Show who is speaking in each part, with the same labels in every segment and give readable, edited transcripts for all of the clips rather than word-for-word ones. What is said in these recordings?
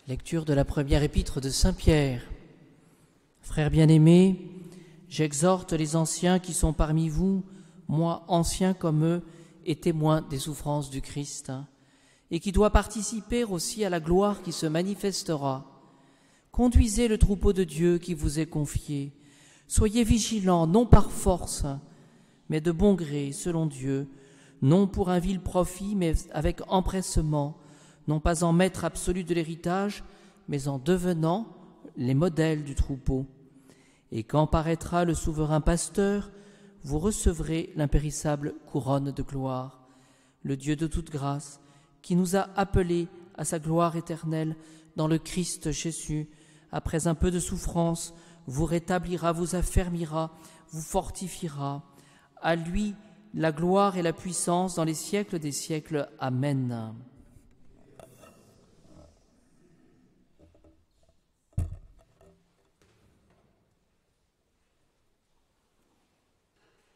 Speaker 1: Lecture de la première épître de Saint Pierre. Frères bien-aimés, j'exhorte les anciens qui sont parmi vous, moi ancien comme eux, et témoin des souffrances du Christ, et qui doit participer aussi à la gloire qui se manifestera. Conduisez le troupeau de Dieu qui vous est confié. Soyez vigilants, non par force, mais de bon gré, selon Dieu, non pour un vil profit, mais avec empressement, non pas en maître absolu de l'héritage, mais en devenant les modèles du troupeau. Et quand paraîtra le souverain pasteur, vous recevrez l'impérissable couronne de gloire. Le Dieu de toute grâce, qui nous a appelés à sa gloire éternelle dans le Christ Jésus, après un peu de souffrance, vous rétablira, vous affermira, vous fortifiera. À lui la gloire et la puissance dans les siècles des siècles. Amen.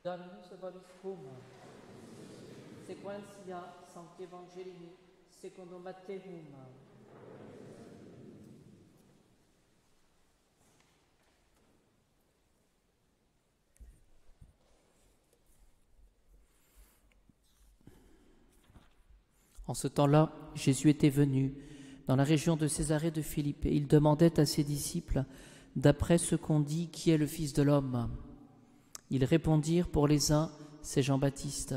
Speaker 1: Dominus vobiscum, sequentia Sancti Evangelii secundo Matteum. En ce temps-là, Jésus était venu dans la région de Césarée de Philippe et il demandait à ses disciples, d'après ce qu'on dit, qui est le Fils de l'homme ? Ils répondirent, pour les uns, c'est Jean-Baptiste,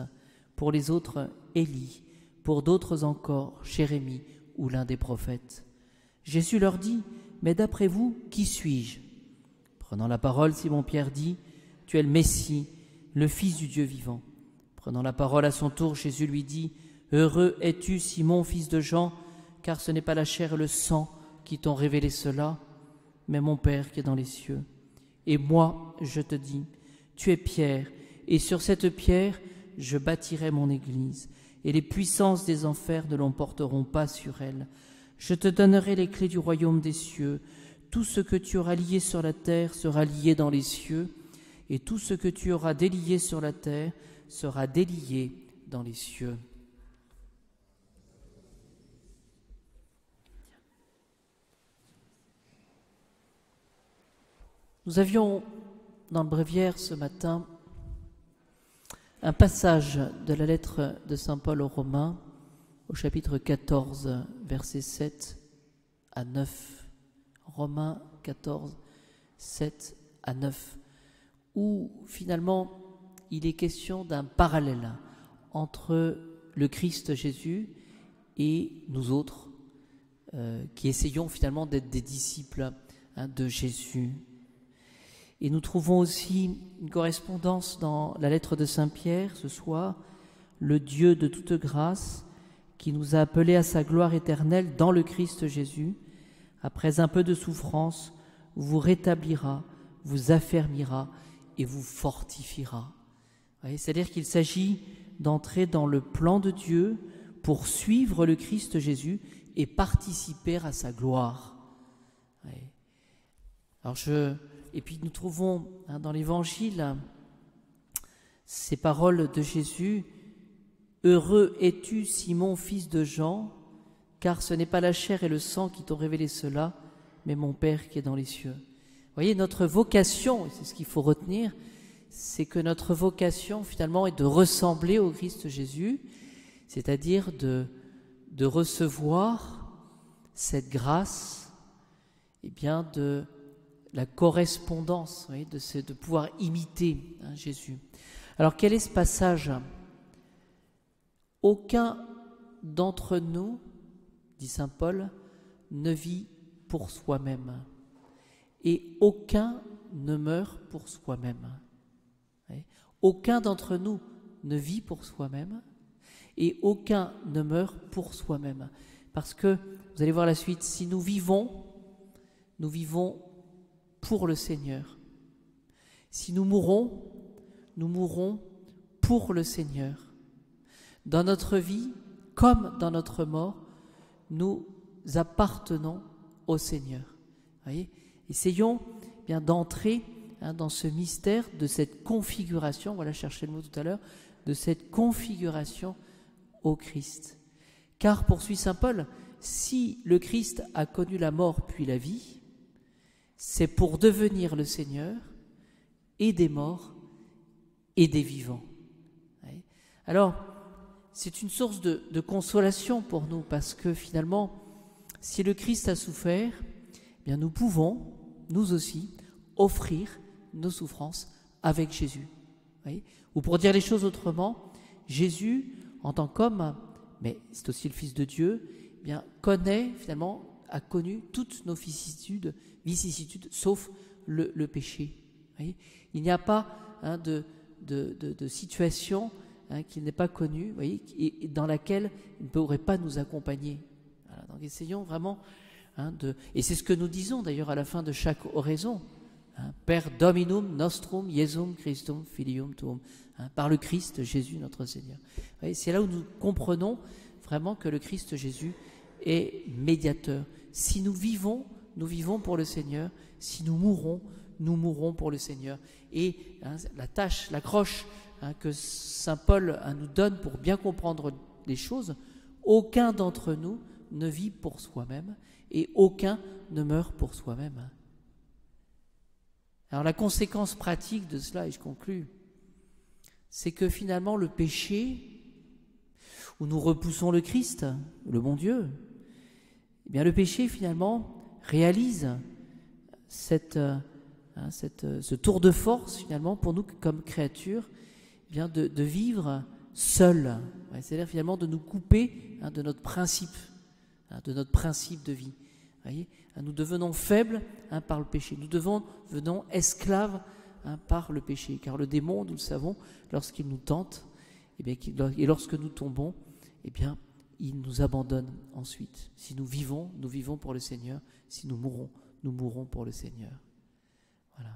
Speaker 1: pour les autres, Élie, pour d'autres encore, Jérémie ou l'un des prophètes. Jésus leur dit, mais d'après vous, qui suis-je ? Prenant la parole, Simon-Pierre dit, tu es le Messie, le Fils du Dieu vivant. Prenant la parole à son tour, Jésus lui dit, heureux es-tu, Simon, fils de Jean, car ce n'est pas la chair et le sang qui t'ont révélé cela, mais mon Père qui est dans les cieux. Et moi, je te dis, tu es Pierre, et sur cette pierre, je bâtirai mon Église, et les puissances des enfers ne l'emporteront pas sur elle. Je te donnerai les clés du royaume des cieux. Tout ce que tu auras lié sur la terre sera lié dans les cieux, et tout ce que tu auras délié sur la terre sera délié dans les cieux. Nous avions dans le bréviaire ce matin un passage de la lettre de saint Paul aux Romains au chapitre 14, versets 7 à 9. Romains 14, 7 à 9, où finalement il est question d'un parallèle entre le Christ Jésus et nous autres qui essayons finalement d'être des disciples de Jésus. Et nous trouvons aussi une correspondance dans la lettre de Saint Pierre ce soir, le Dieu de toute grâce qui nous a appelés à sa gloire éternelle dans le Christ Jésus, après un peu de souffrance, vous rétablira, vous affermira et vous fortifiera. C'est-à-dire qu'il s'agit d'entrer dans le plan de Dieu pour suivre le Christ Jésus et participer à sa gloire. Alors Et puis nous trouvons dans l'Évangile ces paroles de Jésus, « Heureux es-tu, Simon, fils de Jean, car ce n'est pas la chair et le sang qui t'ont révélé cela, mais mon Père qui est dans les cieux. » Vous voyez, notre vocation, et c'est ce qu'il faut retenir, c'est que notre vocation finalement est de ressembler au Christ Jésus, c'est-à-dire de recevoir cette grâce, de la correspondance, de pouvoir imiter Jésus. Alors quel est ce passage ? Aucun d'entre nous, dit saint Paul, ne vit pour soi-même, et aucun ne meurt pour soi-même. Aucun d'entre nous ne vit pour soi-même, et aucun ne meurt pour soi-même. Parce que, vous allez voir la suite, si nous vivons pour le Seigneur. Si nous mourons pour le Seigneur. Dans notre vie, comme dans notre mort, nous appartenons au Seigneur. Voyez ? Essayons d'entrer dans ce mystère de cette configuration, voilà, cherchez le mot tout à l'heure, de cette configuration au Christ. Car, poursuit saint Paul, si le Christ a connu la mort puis la vie, c'est pour devenir le Seigneur et des morts et des vivants. Alors, c'est une source de consolation pour nous, parce que finalement, si le Christ a souffert, eh bien nous pouvons, nous aussi, offrir nos souffrances avec Jésus. Ou pour dire les choses autrement, Jésus, en tant qu'homme, mais c'est aussi le Fils de Dieu, eh bien, a connu toutes nos vicissitudes, sauf le péché. Il n'y a pas de situation qu'il n'ait pas connue, et dans laquelle il ne pourrait pas nous accompagner. Voilà, donc essayons vraiment et c'est ce que nous disons d'ailleurs à la fin de chaque oraison. Per Dominum nostrum Iesum Christum filium tuum, par le Christ Jésus notre Seigneur. C'est là où nous comprenons vraiment que le Christ Jésus est médiateur. Si nous vivons pour le Seigneur. Si nous mourrons pour le Seigneur. Et la tâche, l'accroche que saint Paul nous donne pour bien comprendre les choses, aucun d'entre nous ne vit pour soi-même et aucun ne meurt pour soi-même. Alors la conséquence pratique de cela, et je conclus, c'est que finalement le péché, où nous repoussons le Christ, le bon Dieu, eh bien le péché finalement réalise ce tour de force finalement pour nous comme créatures, eh bien de vivre seuls, c'est-à-dire finalement de nous couper de notre principe de vie. Voyez, nous devenons faibles par le péché, nous devenons esclaves par le péché, car le démon, nous le savons, lorsqu'il nous tente, et lorsque nous tombons, eh bien, il nous abandonne ensuite. Si nous vivons pour le Seigneur. Si nous mourrons pour le Seigneur. Voilà.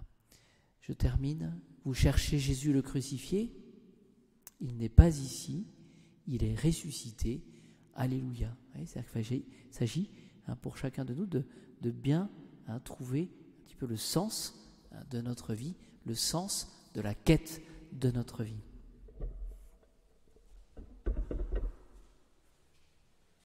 Speaker 1: Je termine. Vous cherchez Jésus le crucifié. Il n'est pas ici. Il est ressuscité. Alléluia. C'est-à-dire qu'il s'agit pour chacun de nous de bien trouver un petit peu le sens de notre vie, le sens de la quête de notre vie.